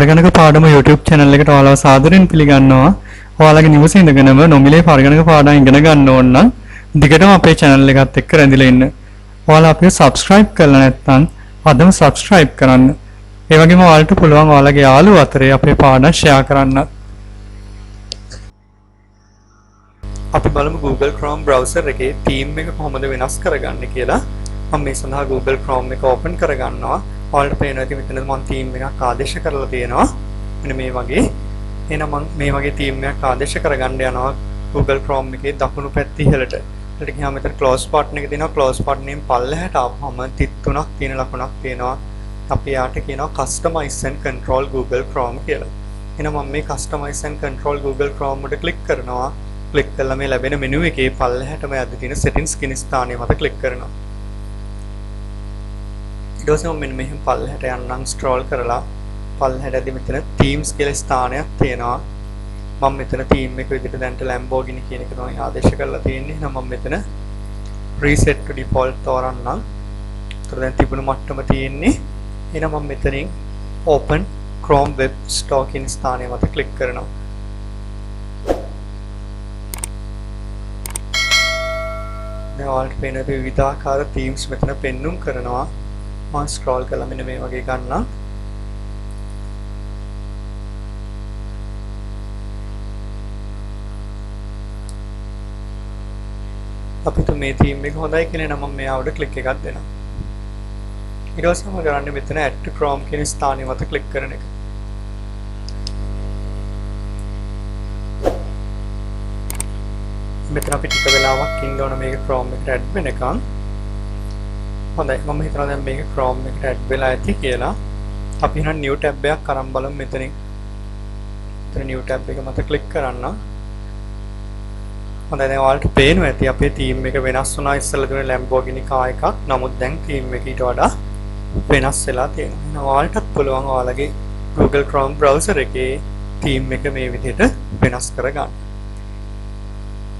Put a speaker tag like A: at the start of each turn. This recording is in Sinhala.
A: පරිගණක පාඩම YouTube channel එකට ඔයාලව සාදරයෙන් පිළිගන්නවා. ඔයාලගේ නිවසේ ඉඳගෙනම නොමිලේ පරිගණක පාඩම් ඉගෙන ගන්න ඕන නම් දිගටම අපේ channel එකත් එක්ක රැඳිලා ඉන්න. ඔයාලා අපිව subscribe කරලා නැත්නම් අදම subscribe කරන්න. ඒ වගේම ඔයාලට පුළුවන් ඔයාලගේ යාළුවෝ අතරේ අපේ පාඩම් share කරන්න. අපි බලමු Google Chrome browser එකේ theme එක කොහොමද වෙනස් කරගන්නේ කියලා. මම මේ සඳහා Google Chrome එක open කරගන්නවා. ඔයාලට පේනවා ඉතින් මෙතන මම theme එකක් ආදේශ කරලා තියෙනවා. මෙන්න මේ වගේ. එහෙනම් මම මේ වගේ theme එකක් ආදේශ කරගන්න යනවා Google Chrome එකේ දකුණු පැත්තේ ඉහළට. ඊට ගියාම මෙතන close button එක තියෙනවා. close button එකෙන් පල්ලෙහාට ආවම තිත් තුනක් තියෙන ලකුණක් තියෙනවා. අපි යාට කියනවා customize and control Google Chrome කියලා. එහෙනම් මම මේ customize and control Google Chrome එකට click කරනවා. click කළා මේ ලැබෙන menu එකේ පල්ලෙහාටම යද්දි තියෙන settings කියන ස්ථානය මත click කරනවා. ඊට පස්සේ මම මෙහෙම පල්ලෙහාට යන්නම් scroll කරලා පල්ලෙහාට යද්දි මෙතන themes කියලා ස්ථානයක් තියෙනවා. මම මෙතන theme එක විදිහට දැන්ට Lamborghini කියන එක තමයි ආදේශ කරලා තියෙන්නේ. එහෙනම් මම මෙතන reset to default තෝරන්නම්. ඒතර දැන් තිබුණු මට්ටම තියෙන්නේ. එහෙනම් මම මෙතනින් open Chrome web store කියන ස්ථානය මත click කරනවා. දැන් ඔයාලට පේන විවිධාකාර themes මෙතන පෙන්눔 කරනවා. මම scroll කරලා මෙන්න මේ වගේ ගන්නම්. අපිට මේ theme එක හොඳයි කියලා නම් මම මෙයාවට click එකක් දෙනවා. ඊට පස්සේ මම කරන්නේ මෙතන add to Chrome කියන ස්ථානය මත click කරන එක. මෙතන අපි ටික වෙලාවක් ඉන්න ඕන මේක Chrome එකට add වෙනකන්. හොඳයි මම හිතනවා දැන් මේක Chrome එකට add වෙලා ඇති කියලා. අපි එහෙනම් new tab එකක් අරන් බලමු මෙතනින්. මෙතන new tab එක මත click කරන්න. හොඳයි දැන් ඔයාලට පේනවා ඇති අපේ theme එක වෙනස් වුණා. ඉස්සෙල්ලා තිබුණේ Lamborghini car එකක්. නමුත් දැන් theme එක ඊට වඩා වෙනස් වෙලා තියෙනවා. එහෙනම් ඔයාලටත් පුළුවන් ඔයාලගේ Google Chrome browser එකේ theme එක මේ විදිහට වෙනස් කරගන්න.